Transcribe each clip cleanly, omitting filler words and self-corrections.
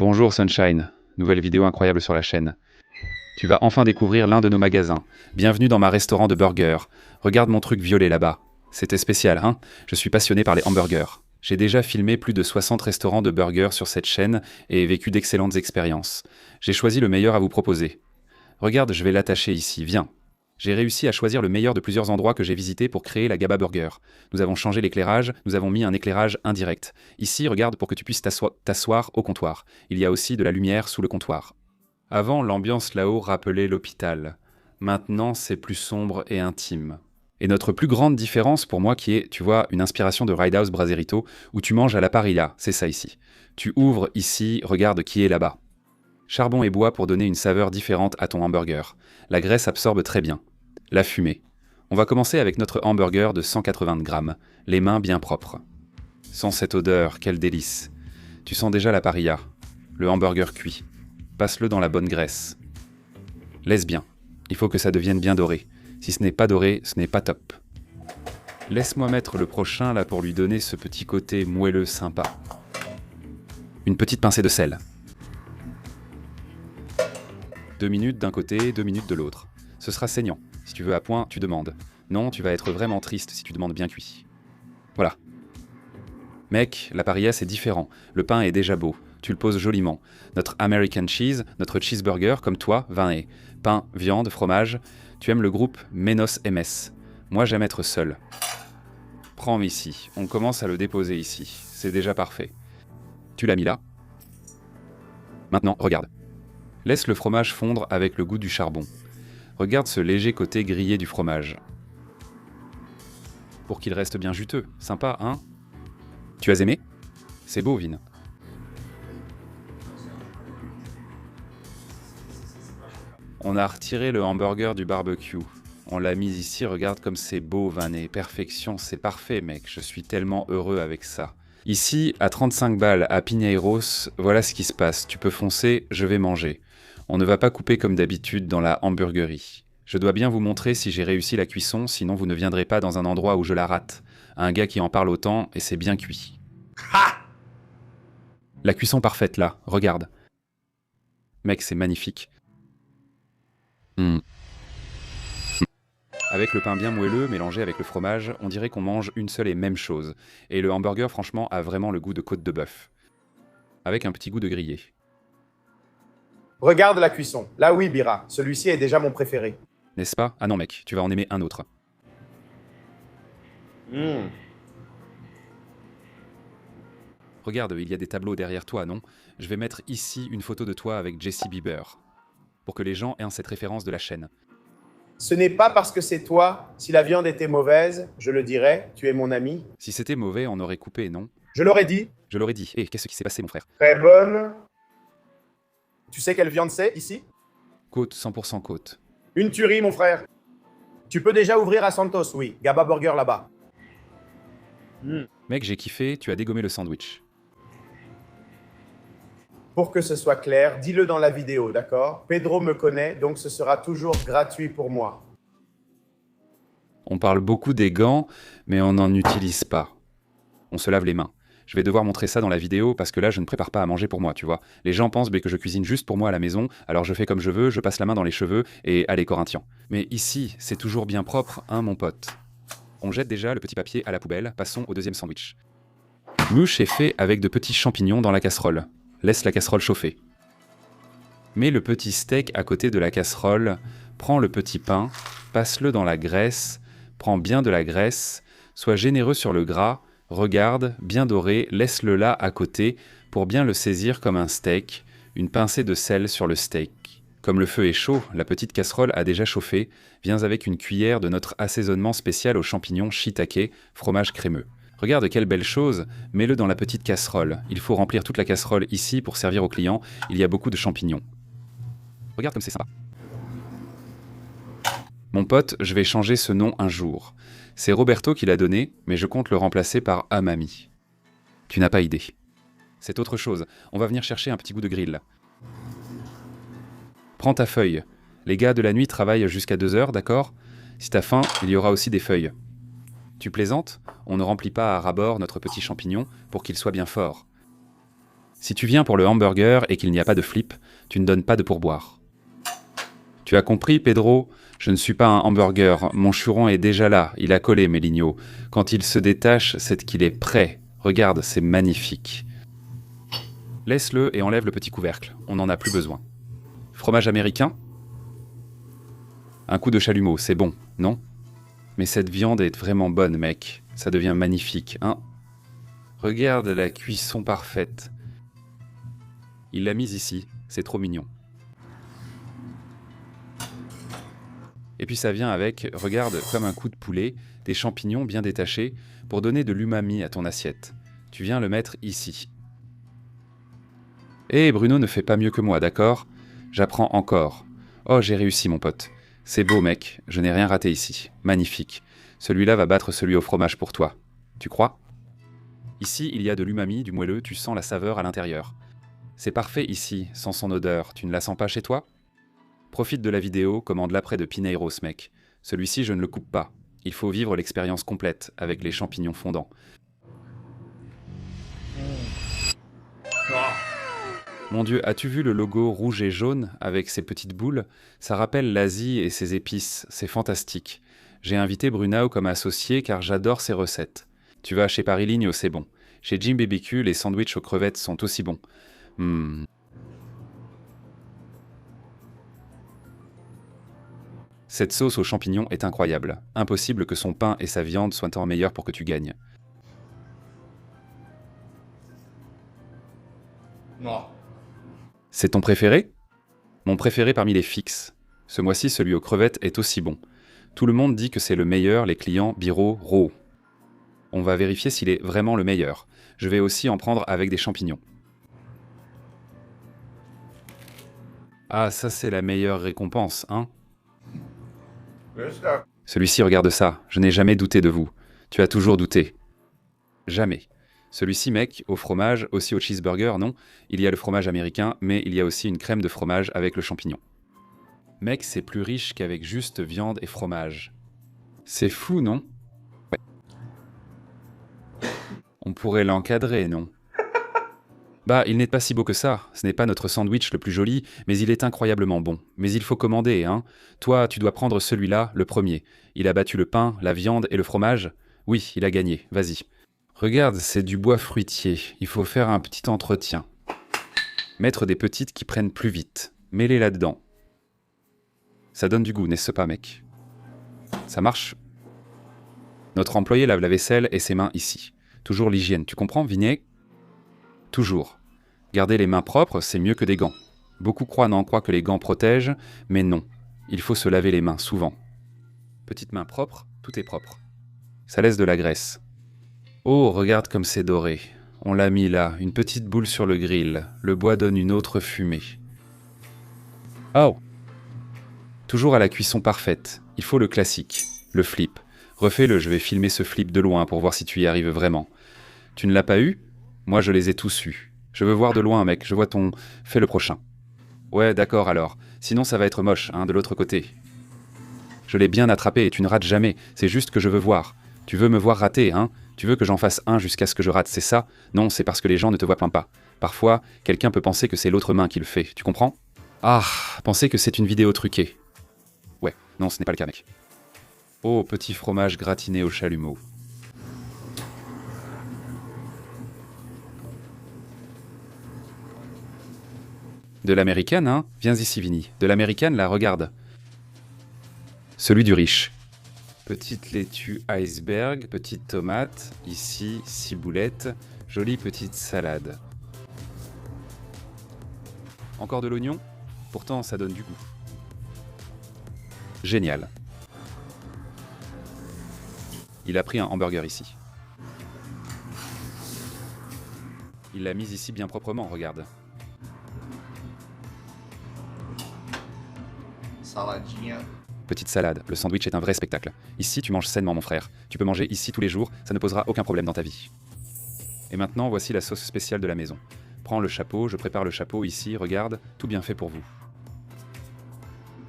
Bonjour Sunshine, nouvelle vidéo incroyable sur la chaîne. Tu vas enfin découvrir l'un de nos magasins. Bienvenue dans ma restaurant de burgers. Regarde mon truc violet là-bas. C'était spécial, hein? Je suis passionné par les hamburgers. J'ai déjà filmé plus de 60 restaurants de burgers sur cette chaîne et vécu d'excellentes expériences. J'ai choisi le meilleur à vous proposer. Regarde, je vais l'attacher ici, viens. J'ai réussi à choisir le meilleur de plusieurs endroits que j'ai visités pour créer la Gaba Burger. Nous avons changé l'éclairage, nous avons mis un éclairage indirect. Ici, regarde pour que tu puisses t'asseoir au comptoir. Il y a aussi de la lumière sous le comptoir. Avant, l'ambiance là-haut rappelait l'hôpital. Maintenant, c'est plus sombre et intime. Et notre plus grande différence pour moi qui est, tu vois, une inspiration de Roadhouse Brasserito, où tu manges à la parrilla, c'est ça ici. Tu ouvres ici, regarde qui est là-bas. Charbon et bois pour donner une saveur différente à ton hamburger. La graisse absorbe très bien. La fumée. On va commencer avec notre hamburger de 180 grammes, les mains bien propres. Sans cette odeur, quel délice. Tu sens déjà la parrilla, le hamburger cuit. Passe-le dans la bonne graisse. Laisse bien. Il faut que ça devienne bien doré. Si ce n'est pas doré, ce n'est pas top. Laisse-moi mettre le prochain là pour lui donner ce petit côté moelleux sympa. Une petite pincée de sel. 2 minutes d'un côté, 2 minutes de l'autre. Ce sera saignant. Si tu veux à point, tu demandes. Non, tu vas être vraiment triste si tu demandes bien cuit. Voilà. Mec, la parrilla c'est différent. Le pain est déjà beau. Tu le poses joliment. Notre American Cheese, notre cheeseburger, comme toi, vin et pain, viande, fromage. Tu aimes le groupe Menos MS. Moi, j'aime être seul. Prends ici. On commence à le déposer ici. C'est déjà parfait. Tu l'as mis là. Maintenant, regarde. Laisse le fromage fondre avec le goût du charbon. Regarde ce léger côté grillé du fromage. Pour qu'il reste bien juteux. Sympa, hein? Tu as aimé? C'est beau, Vin. On a retiré le hamburger du barbecue. On l'a mis ici, regarde comme c'est beau, Vanet. Perfection, c'est parfait, mec. Je suis tellement heureux avec ça. Ici, à 35 balles, à Pinheiros, voilà ce qui se passe. Tu peux foncer, je vais manger. On ne va pas couper comme d'habitude dans la hamburgerie. Je dois bien vous montrer si j'ai réussi la cuisson, sinon vous ne viendrez pas dans un endroit où je la rate. Un gars qui en parle autant, et c'est bien cuit. Ha! La cuisson parfaite, là, regarde. Mec, c'est magnifique. Avec le pain bien moelleux, mélangé avec le fromage, on dirait qu'on mange une seule et même chose. Et le hamburger, franchement, a vraiment le goût de côte de bœuf. Avec un petit goût de grillé. Regarde la cuisson. Là oui, Bira. Celui-ci est déjà mon préféré. N'est-ce pas? Ah non mec, tu vas en aimer un autre. Regarde, il y a des tableaux derrière toi, non? Je vais mettre ici une photo de toi avec Jesse Bieber. Pour que les gens aient cette référence de la chaîne. Ce n'est pas parce que c'est toi. Si la viande était mauvaise, je le dirais. Tu es mon ami. Si c'était mauvais, on aurait coupé, non? Je l'aurais dit. Je l'aurais dit. Hé, qu'est-ce qui s'est passé, mon frère? Très bonne. Tu sais quelle viande c'est, ici? Côte, 100% côte. Une tuerie, mon frère. Tu peux déjà ouvrir à Santos, oui. Gaba Burger là-bas. Mec, j'ai kiffé, tu as dégommé le sandwich. Pour que ce soit clair, dis-le dans la vidéo, d'accord? Pedro me connaît, donc ce sera toujours gratuit pour moi. On parle beaucoup des gants, mais on n'en utilise pas. On se lave les mains. Je vais devoir montrer ça dans la vidéo parce que là, je ne prépare pas à manger pour moi, tu vois. Les gens pensent que je cuisine juste pour moi à la maison, alors je fais comme je veux, je passe la main dans les cheveux et allez, Corinthians. Mais ici, c'est toujours bien propre, hein, mon pote. On jette déjà le petit papier à la poubelle, passons au deuxième sandwich. Mouche est fait avec de petits champignons dans la casserole. Laisse la casserole chauffer. Mets le petit steak à côté de la casserole, prends le petit pain, passe-le dans la graisse, prends bien de la graisse, sois généreux sur le gras, regarde, bien doré, laisse-le là à côté pour bien le saisir comme un steak, une pincée de sel sur le steak. Comme le feu est chaud, la petite casserole a déjà chauffé, viens avec une cuillère de notre assaisonnement spécial aux champignons shiitake, fromage crémeux. Regarde quelle belle chose, mets-le dans la petite casserole. Il faut remplir toute la casserole ici pour servir aux clients, il y a beaucoup de champignons. Regarde comme c'est sympa. Mon pote, je vais changer ce nom un jour. C'est Roberto qui l'a donné, mais je compte le remplacer par Amami. Tu n'as pas idée. C'est autre chose, on va venir chercher un petit goût de grill. Prends ta feuille. Les gars de la nuit travaillent jusqu'à 2 heures, d'accord? Si t'as faim, il y aura aussi des feuilles. Tu plaisantes? On ne remplit pas à ras-bord notre petit champignon pour qu'il soit bien fort. Si tu viens pour le hamburger et qu'il n'y a pas de flip, tu ne donnes pas de pourboire. Tu as compris, Pedro? Je ne suis pas un hamburger, mon churon est déjà là, il a collé, Méligno. Quand il se détache, c'est qu'il est prêt. Regarde, c'est magnifique. Laisse-le et enlève le petit couvercle, on n'en a plus besoin. Fromage américain? Un coup de chalumeau, c'est bon, non? Mais cette viande est vraiment bonne, mec. Ça devient magnifique, hein? Regarde la cuisson parfaite. Il l'a mise ici, c'est trop mignon. Et puis ça vient avec, regarde, comme un coup de poulet, des champignons bien détachés pour donner de l'umami à ton assiette. Tu viens le mettre ici. Hé, Bruno ne fait pas mieux que moi, d'accord? J'apprends encore. Oh, j'ai réussi, mon pote. C'est beau, mec, je n'ai rien raté ici. Magnifique. Celui-là va battre celui au fromage pour toi. Tu crois? Ici, il y a de l'umami, du moelleux, tu sens la saveur à l'intérieur. C'est parfait ici, sans son odeur. Tu ne la sens pas chez toi? Profite de la vidéo, commande l'après de Pineiros, mec. Celui-ci, je ne le coupe pas. Il faut vivre l'expérience complète, avec les champignons fondants. Mon Dieu, as-tu vu le logo rouge et jaune, avec ses petites boules? Ça rappelle l'Asie et ses épices, c'est fantastique. J'ai invité Brunao comme associé car j'adore ses recettes. Tu vas chez Paris Ligno, c'est bon. Chez Jim BBQ, les sandwichs aux crevettes sont aussi bons. Cette sauce aux champignons est incroyable. Impossible que son pain et sa viande soient tant meilleurs pour que tu gagnes. Non. C'est ton préféré? Mon préféré parmi les fixes. Ce mois-ci, celui aux crevettes est aussi bon. Tout le monde dit que c'est le meilleur, les clients Biro, Ro. On va vérifier s'il est vraiment le meilleur. Je vais aussi en prendre avec des champignons. Ah, ça c'est la meilleure récompense, hein? Celui-ci, regarde ça. Je n'ai jamais douté de vous. Tu as toujours douté. Jamais. Celui-ci, mec, au fromage, aussi au cheeseburger, non? Il y a le fromage américain, mais il y a aussi une crème de fromage avec le champignon. Mec, c'est plus riche qu'avec juste viande et fromage. C'est fou, non? Ouais. On pourrait l'encadrer, non? Bah, il n'est pas si beau que ça. Ce n'est pas notre sandwich le plus joli, mais il est incroyablement bon. Mais il faut commander, hein? Toi, tu dois prendre celui-là, le premier. Il a battu le pain, la viande et le fromage? Oui, il a gagné. Vas-y. Regarde, c'est du bois fruitier. Il faut faire un petit entretien. Mettre des petites qui prennent plus vite. Mets-les là-dedans. Ça donne du goût, n'est-ce pas, mec? Ça marche? Notre employé lave la vaisselle et ses mains ici. Toujours l'hygiène, tu comprends, Vignet? Toujours. Garder les mains propres, c'est mieux que des gants. Beaucoup croient que les gants protègent, mais non. Il faut se laver les mains, souvent. Petite main propre, tout est propre. Ça laisse de la graisse. Oh, regarde comme c'est doré. On l'a mis là, une petite boule sur le grill. Le bois donne une autre fumée. Oh! Toujours à la cuisson parfaite. Il faut le classique, le flip. Refais-le, je vais filmer ce flip de loin pour voir si tu y arrives vraiment. Tu ne l'as pas eu? Moi, je les ai tous eus. Je veux voir de loin, mec, je vois ton... Fais le prochain. Ouais, d'accord alors. Sinon, ça va être moche, hein, de l'autre côté. Je l'ai bien attrapé et tu ne rates jamais. C'est juste que je veux voir. Tu veux me voir rater, hein? Tu veux que j'en fasse un jusqu'à ce que je rate, c'est ça? Non, c'est parce que les gens ne te voient pas. Parfois, quelqu'un peut penser que c'est l'autre main qui le fait, tu comprends? Ah, penser que c'est une vidéo truquée. Ouais, non, ce n'est pas le cas, mec. Oh, petit fromage gratiné au chalumeau. De l'américaine, hein? Viens ici, Vinny. De l'américaine, là, regarde. Celui du riche. Petite laitue iceberg, petite tomate, ici, ciboulette, jolie petite salade. Encore de l'oignon? Pourtant, ça donne du goût. Génial. Il a pris un hamburger ici. Il l'a mise ici bien proprement, regarde. Saladinha. Petite salade, le sandwich est un vrai spectacle. Ici, tu manges sainement, mon frère. Tu peux manger ici tous les jours, ça ne posera aucun problème dans ta vie. Et maintenant, voici la sauce spéciale de la maison. Prends le chapeau, je prépare le chapeau ici, regarde, tout bien fait pour vous.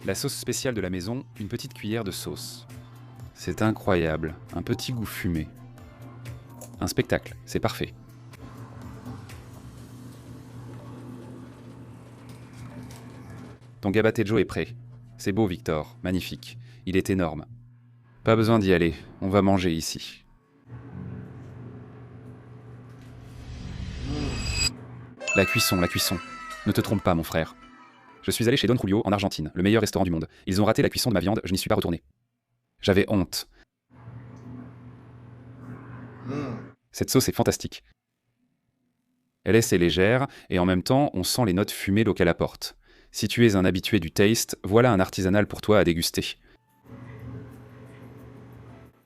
La sauce spéciale de la maison, une petite cuillère de sauce. C'est incroyable, un petit goût fumé. Un spectacle, c'est parfait. Ton gabatejo est prêt. C'est beau, Victor, magnifique. Il est énorme. Pas besoin d'y aller, on va manger ici. La cuisson. Ne te trompe pas, mon frère. Je suis allé chez Don Julio en Argentine, le meilleur restaurant du monde. Ils ont raté la cuisson de ma viande, je n'y suis pas retourné. J'avais honte. Cette sauce est fantastique. Elle est assez légère, et en même temps, on sent les notes fumées d'eau qu'elle apporte. Si tu es un habitué du taste, voilà un artisanal pour toi à déguster.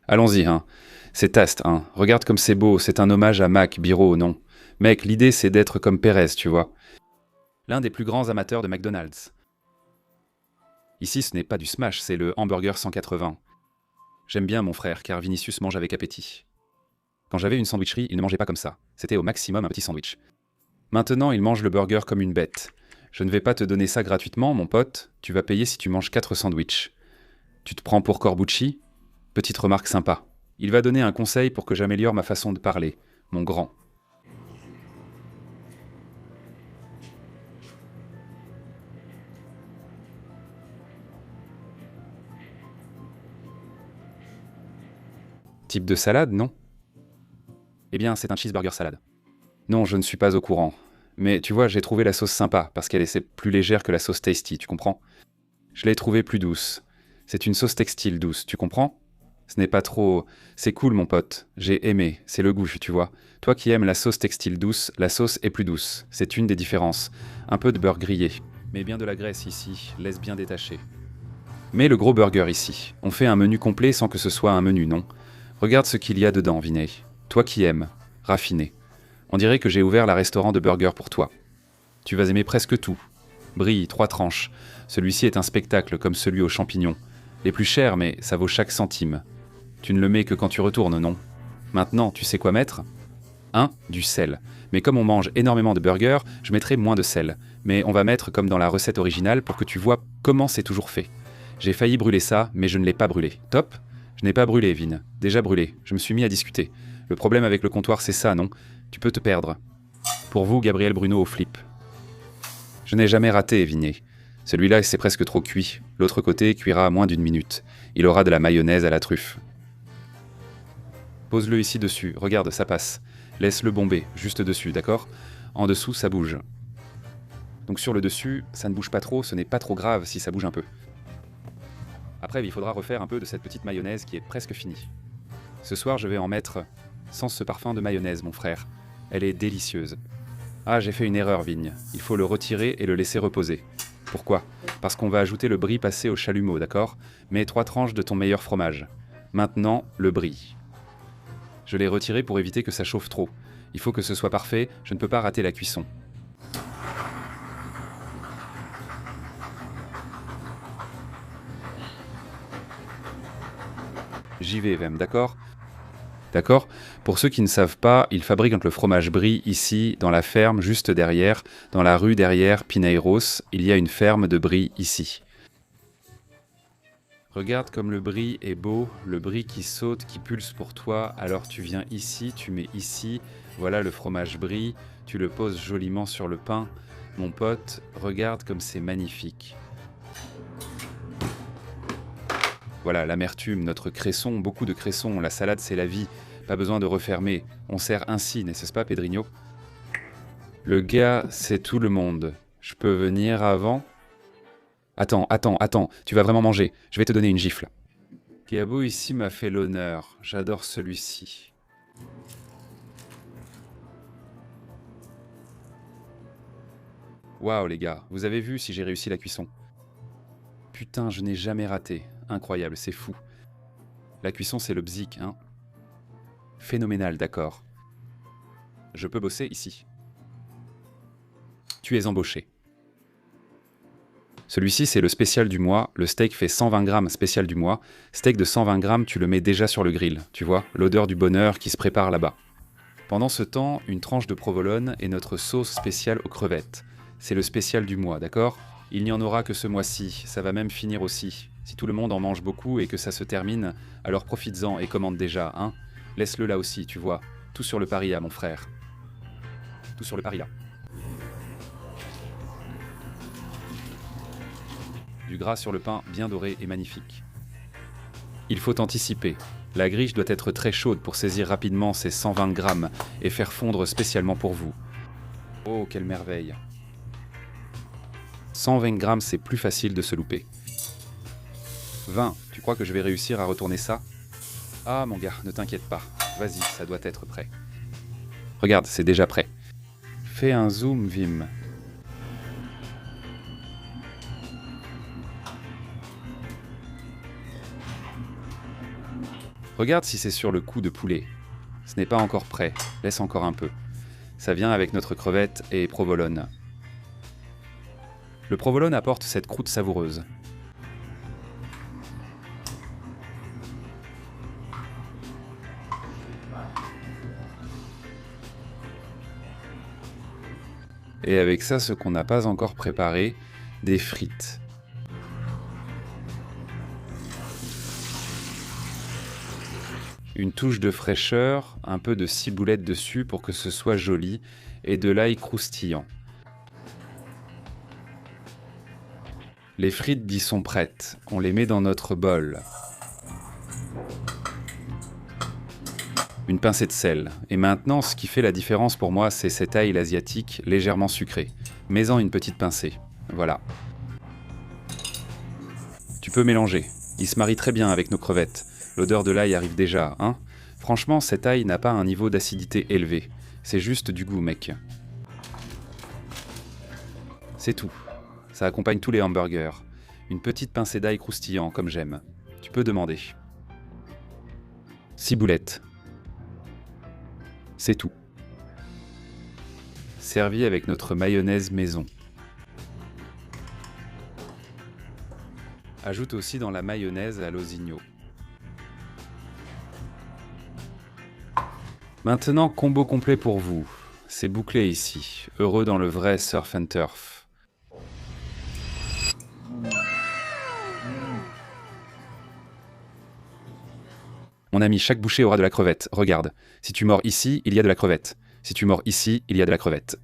Allons-y, hein. C'est taste, hein. Regarde comme c'est beau, c'est un hommage à Mac, Biro, non. Mec, l'idée c'est d'être comme Pérez, tu vois. L'un des plus grands amateurs de McDonald's. Ici, ce n'est pas du smash, c'est le hamburger 180. J'aime bien mon frère, car Vinicius mange avec appétit. Quand j'avais une sandwicherie, il ne mangeait pas comme ça. C'était au maximum un petit sandwich. Maintenant, il mange le burger comme une bête. Je ne vais pas te donner ça gratuitement, mon pote. Tu vas payer si tu manges 4 sandwichs. Tu te prends pour Corbucci ? Petite remarque sympa. Il va donner un conseil pour que j'améliore ma façon de parler. Mon grand. Type de salade, non ? Eh bien, c'est un cheeseburger salade. Non, je ne suis pas au courant. Mais tu vois, j'ai trouvé la sauce sympa, parce qu'elle est plus légère que la sauce tasty, tu comprends ? Je l'ai trouvée plus douce. C'est une sauce textile douce, tu comprends ? Ce n'est pas trop... C'est cool, mon pote. J'ai aimé. C'est le goût, tu vois. Toi qui aimes la sauce textile douce, la sauce est plus douce. C'est une des différences. Un peu de beurre grillé. Mais bien de la graisse ici. Laisse bien détacher. Mais le gros burger ici. On fait un menu complet sans que ce soit un menu, non ? Regarde ce qu'il y a dedans, Vinay. Toi qui aimes. Raffiné. On dirait que j'ai ouvert la restaurant de burgers pour toi. Tu vas aimer presque tout. Brie, 3 tranches. Celui-ci est un spectacle comme celui aux champignons. Les plus chers, mais ça vaut chaque centime. Tu ne le mets que quand tu retournes, non ? Maintenant, tu sais quoi mettre ? 1. Du sel. Mais comme on mange énormément de burgers, je mettrai moins de sel. Mais on va mettre comme dans la recette originale pour que tu vois comment c'est toujours fait. J'ai failli brûler ça, mais je ne l'ai pas brûlé. Top ? Je n'ai pas brûlé, Vin. Déjà brûlé. Je me suis mis à discuter. Le problème avec le comptoir, c'est ça, non ? Tu peux te perdre. Pour vous, Gabriel Bruno au flip. Je n'ai jamais raté, Vinet. Celui-là, c'est presque trop cuit. L'autre côté cuira à moins d'1 minute. Il aura de la mayonnaise à la truffe. Pose-le ici dessus. Regarde, ça passe. Laisse-le bomber, juste dessus, d'accord ? En dessous, ça bouge. Donc sur le dessus, ça ne bouge pas trop, ce n'est pas trop grave si ça bouge un peu. Après, il faudra refaire un peu de cette petite mayonnaise qui est presque finie. Ce soir, je vais en mettre sans ce parfum de mayonnaise, mon frère. Elle est délicieuse. Ah, j'ai fait une erreur, Vigne. Il faut le retirer et le laisser reposer. Pourquoi ? Parce qu'on va ajouter le brie passé au chalumeau, d'accord ? Mets 3 tranches de ton meilleur fromage. Maintenant, le brie. Je l'ai retiré pour éviter que ça chauffe trop. Il faut que ce soit parfait, je ne peux pas rater la cuisson. J'y vais, Vem, d'accord ? D'accord ? Pour ceux qui ne savent pas, ils fabriquent le fromage brie ici, dans la ferme, juste derrière, dans la rue derrière Pinheiros, il y a une ferme de brie ici. Regarde comme le brie est beau, le brie qui saute, qui pulse pour toi, alors tu viens ici, tu mets ici, voilà le fromage brie, tu le poses joliment sur le pain. Mon pote, regarde comme c'est magnifique. Voilà, l'amertume, notre cresson, beaucoup de cressons, la salade c'est la vie, pas besoin de refermer, on sert ainsi, n'est-ce pas Pedrinho ? Le gars, c'est tout le monde. Je peux venir avant ? Attends, tu vas vraiment manger, je vais te donner une gifle. Gabo ici m'a fait l'honneur, j'adore celui-ci. Waouh les gars, vous avez vu si j'ai réussi la cuisson ? Putain, je n'ai jamais raté. Incroyable, c'est fou. La cuisson, c'est le bzik, hein ? Phénoménal, d'accord. Je peux bosser ici. Tu es embauché. Celui-ci, c'est le spécial du mois. Le steak fait 120 grammes spécial du mois. Steak de 120 grammes, tu le mets déjà sur le grill. Tu vois, l'odeur du bonheur qui se prépare là-bas. Pendant ce temps, une tranche de provolone et notre sauce spéciale aux crevettes. C'est le spécial du mois, d'accord ? Il n'y en aura que ce mois-ci, ça va même finir aussi. Si tout le monde en mange beaucoup et que ça se termine, alors profites-en et commande déjà, hein ? Laisse-le là aussi, tu vois. Tout sur le paria, mon frère. Tout sur le paria. du gras sur le pain bien doré et magnifique. Il faut anticiper. La grille doit être très chaude pour saisir rapidement ces 120 grammes et faire fondre spécialement pour vous. Oh, quelle merveille! 120 grammes, c'est plus facile de se louper. 20, tu crois que je vais réussir à retourner ça? Ah mon gars, ne t'inquiète pas. Vas-y, ça doit être prêt. Regarde, c'est déjà prêt. Fais un zoom, Vim. Regarde si c'est sur le cou de poulet. Ce n'est pas encore prêt, laisse encore un peu. Ça vient avec notre crevette et provolone. Le provolone apporte cette croûte savoureuse. Et avec ça, ce qu'on n'a pas encore préparé, des frites. Une touche de fraîcheur, un peu de ciboulette dessus pour que ce soit joli, et de l'ail croustillant. Les frites y sont prêtes, on les met dans notre bol. Une pincée de sel. Et maintenant, ce qui fait la différence pour moi, c'est cet ail asiatique légèrement sucré. Mets-en une petite pincée. Voilà. Tu peux mélanger. Il se marie très bien avec nos crevettes. L'odeur de l'ail arrive déjà, hein? Franchement, cet ail n'a pas un niveau d'acidité élevé. C'est juste du goût, mec. C'est tout. Ça accompagne tous les hamburgers. Une petite pincée d'ail croustillant, comme j'aime. Tu peux demander. Ciboulette. C'est tout. Servi avec notre mayonnaise maison. Ajoute aussi dans la mayonnaise à l'osigno. Maintenant, combo complet pour vous. C'est bouclé ici. Heureux dans le vrai surf and turf. Mon ami, chaque bouchée aura de la crevette. Regarde. Si tu mords ici, il y a de la crevette. Si tu mords ici, il y a de la crevette.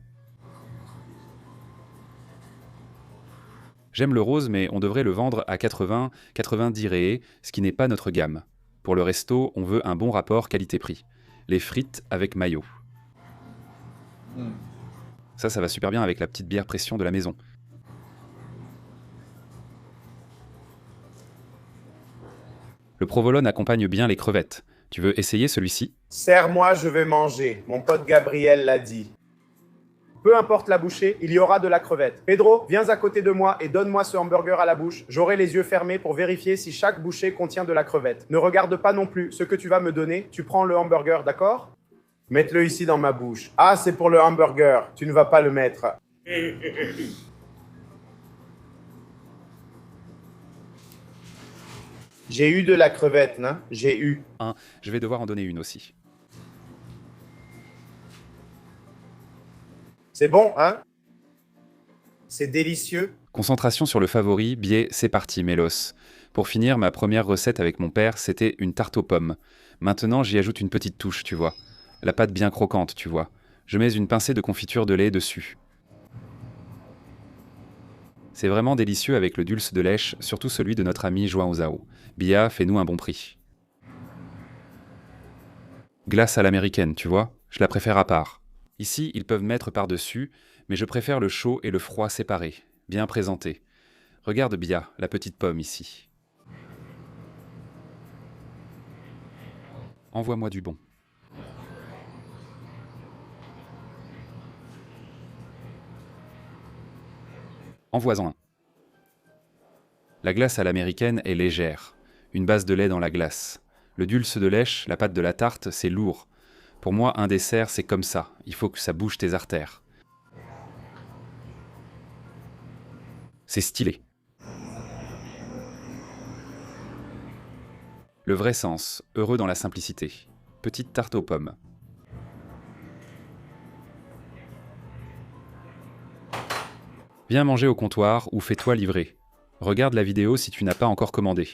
J'aime le rose, mais on devrait le vendre à 80, 90 réés, ce qui n'est pas notre gamme. Pour le resto, on veut un bon rapport qualité-prix. Les frites avec mayo. Ça va super bien avec la petite bière pression de la maison. Le provolone accompagne bien les crevettes. Tu veux essayer celui-ci? Serre-moi, je vais manger. Mon pote Gabriel l'a dit. Peu importe la bouchée, il y aura de la crevette. Pedro, viens à côté de moi et donne-moi ce hamburger à la bouche. J'aurai les yeux fermés pour vérifier si chaque bouchée contient de la crevette. Ne regarde pas non plus. Ce que tu vas me donner, tu prends le hamburger, d'accord? Mets-le ici dans ma bouche. Ah, c'est pour le hamburger. Tu ne vas pas le mettre. J'ai eu de la crevette, non? J'ai eu. Je vais devoir en donner une aussi. C'est bon, hein? C'est délicieux. Concentration sur le favori, biais, c'est parti, Mélos. Pour finir, ma première recette avec mon père, c'était une tarte aux pommes. Maintenant, j'y ajoute une petite touche, tu vois. La pâte bien croquante, tu vois. Je mets une pincée de confiture de lait dessus. C'est vraiment délicieux avec le dulce de lèche, surtout celui de notre ami João Zhao. Bia, fais-nous un bon prix. Glace à l'américaine, tu vois, je la préfère à part. Ici, ils peuvent mettre par-dessus, mais je préfère le chaud et le froid séparés, bien présentés. Regarde Bia, la petite pomme ici. Envoie-moi du bon. Envoie-en un. La glace à l'américaine est légère. Une base de lait dans la glace. Le dulce de lèche, la pâte de la tarte, c'est lourd. Pour moi, un dessert, c'est comme ça. Il faut que ça bouge tes artères. C'est stylé. Le vrai sens, heureux dans la simplicité. Petite tarte aux pommes. Viens manger au comptoir ou fais-toi livrer. Regarde la vidéo si tu n'as pas encore commandé.